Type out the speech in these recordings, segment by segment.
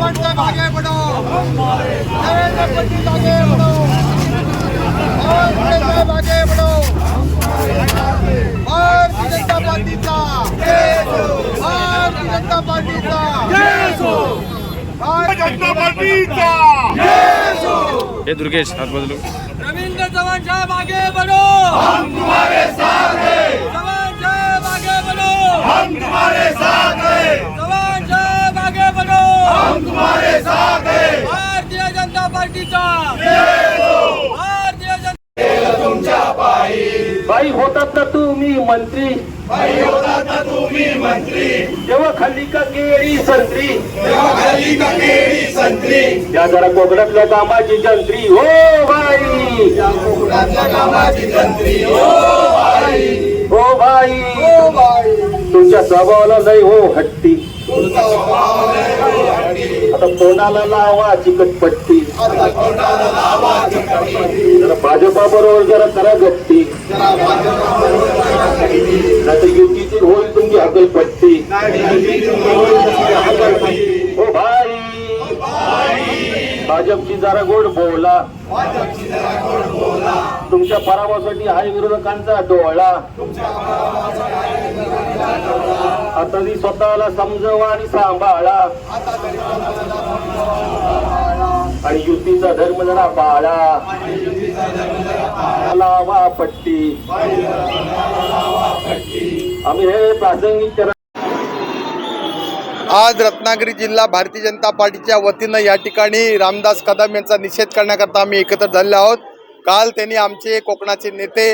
चव्हाण साहब आगे बढ़ो, देवेंद्र फडणवीस आगे बढ़ो, और साहब आगे बढ़ो। भारतीय जनता पार्टीचा भारतीय जनता पार्टीचा भारतीय जनता पार्टीचा हे दुर्गेश हाथ बदलो। रविंद्र चव्हाण साहब आगे बढ़ो, हम तुम्हारे साथ हैं, चव्हाण साहब आगे बढ़ो, हम तुम्हारे साथ हैं, चव्हाण साहब आगे बढ़ो, हम तुम्हारे साथ हैं। भारतीय जनता पार्टीचा भारतीय जनता तुमच्या पायी बाई होतात ना तुम्ही मंत्री, बाई होतात ना तुम्ही मंत्री, जेव्हा खाली का केळी संत्री, तेव्हा खाली का केळी संत्री, त्या जरा कोकणातल्या कामाची जंत्री हो बाई, त्या कोकणातल्या कामाची जंत्री हो बाई, हो बाई, हो बाई, तुमच्या स्वभावाला नाही हो हट्टी, तुमचा स्वभाव लय हट्टी, आता तोंडाला लावा चिकटपट्टी, आता कोणाला लावा चिकटपट्टी, जरा भाजपा बरोबर जरा करा गट्टी, जरा भाजपाबरोबर करा गट्टी, नाहीतर युतीची होईल तुमची हकलपट्टी, हो भाई भाजपची जरा गोड बोला, भाजपची जरा गोड बोला, तुमच्या पराभवासाठी आहे विरोधकांचा डोळा, आता ती स्वतःला समजवा आणि सांभाळा, आणि युतीचा धर्म जरा पाळा, लावा पट्टी, आम्ही हे प्रासंगिक आज रत्नागिरी जिल्हा भारतीय जनता पार्टीच्या वतीनं या ठिकाणी रामदास कदम यांचा निषेध करण्याकरता आम्ही एकत्र झालेलो आहोत। काल त्यांनी आमचे कोकणाचे नेते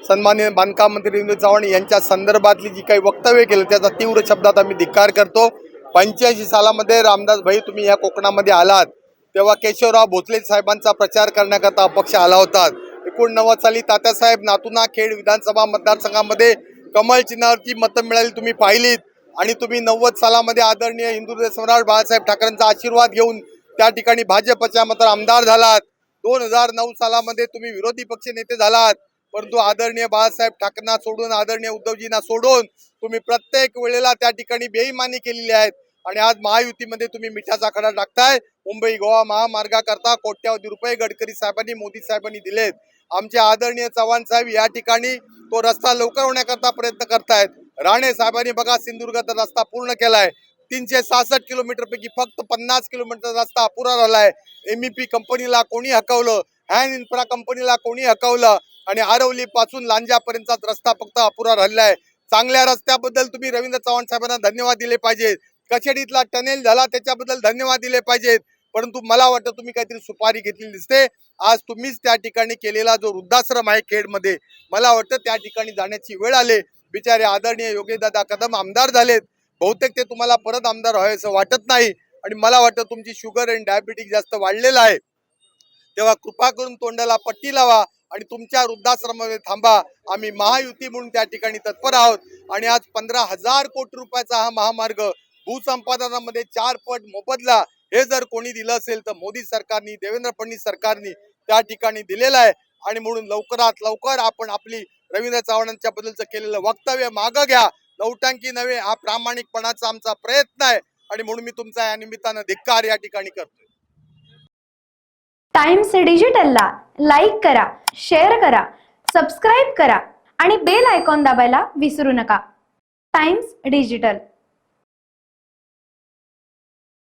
सन्माननीय बांधकाम मंत्री रवींद्र चव्हाण यांच्या संदर्भातली जी काही वक्तव्य केलं त्याचा तीव्र शब्दात आम्ही धिक्कार करतो। 85 सालामध्ये रामदास भाई तुम्ही या कोकणामध्ये आलात तेव्हा केशवराव भोसले साहेबांचा प्रचार करण्याकरता अपक्ष आला होता। 89 साली तात्यासाहेब नातूना खेड विधानसभा मतदारसंघामध्ये कमळ चिन्हावरती मतं मिळाली तुम्ही पाहिलीत, आणि तुम्ही 90 सालामध्ये आदरणीय हिंदुत्व सम्राट बाळासाहेब ठाकरेंचा आशीर्वाद घेऊन त्या ठिकाणी भाजपच्या मतार आमदार झालात। 2009 सालामध्ये तुम्ही विरोधी पक्ष नेते झालात, परंतु आदरणीय बाळासाहेब ठाकरेंना सोडून आदरणीय उद्धवजींना सोडून तुम्ही प्रत्येक वेळेला त्या ठिकाणी बेईमानी केलेली आहेत, आणि आज महायुतीमध्ये तुम्ही मिठाचा खडा टाकताय। मुंबई गोवा महामार्गाकरता कोट्यावधी रुपये गडकरी साहेबांनी मोदी साहेबांनी दिलेत। आमचे आदरणीय चव्हाण साहेब या ठिकाणी तो रस्ता लवकर होण्याकरता प्रयत्न करतायत। राणे साहेबांनी बघा सिंधुदुर्गाचा रस्ता पूर्ण केलाय, 366 किलोमीटर पैकी फक्त 50 किलोमीटर रस्ता अपुरा राहिलाय। MEP कंपनीला कोणी हकवलं, हॅन इन्फ्रा कंपनीला कोणी हकवलं, आणि आरवली पासून लांजापर्यंतचा रस्ता फक्त अपुरा राहिलाय। चांगल्या रस्त्याबद्दल तुम्ही रवींद्र चव्हाण साहेबांना धन्यवाद दिले पाहिजेत। कचेडीतला टनेल झाला त्याच्याबद्दल धन्यवाद दिले पाहिजेत, परंतु मला वाटतं तुम्ही काहीतरी सुपारी घेतलेली दिसते। आज तुम्हीच त्या ठिकाणी केलेला जो वृद्धाश्रम आहे खेडमध्ये, मला वाटतं त्या ठिकाणी जाण्याची वेळ आले। बिचारे आदरणीय योगेशदादा कदम आमदार झालेत, बहुतेक ते तुम्हाला परत आमदार व्हावे असं वाटत नाही, आणि मला वाटतं तुमची शुगर अँड डायबिटीज जास्त वाढलेला आहे। तेव्हा कृपा करून तोंडाला पट्टी लावा आणि तुमच्या वृद्धाश्रमामध्ये थांबा। आम्ही महायुती म्हणून त्या ठिकाणी तत्पर आहोत, आणि आज 15,000 कोटी रुपयाचा हा महामार्ग भूसंपादनामध्ये 4 पट मोबदला हे जर कोणी दिलं असेल तर मोदी सरकारनी, देवेंद्र फडणवीस सरकारनी त्या ठिकाणी दिलेला आहे। आणि म्हणून लवकरात लवकर आपण आपली रवींद्र चव्हाणांच्या बद्दलचं केलेलं वक्तव्य मागं घ्या। नौटंकी नव्हे, हा प्रामाणिकपणाचा आमचा प्रयत्न आहे, आणि म्हणून मी तुमचा या निमित्तानं धिक्कार या ठिकाणी करतोय। टाइम्स डिजिटलला लाईक करा, शेअर करा, सबस्क्राईब करा आणि बेल आयकॉन दाबायला विसरू नका। Times digital.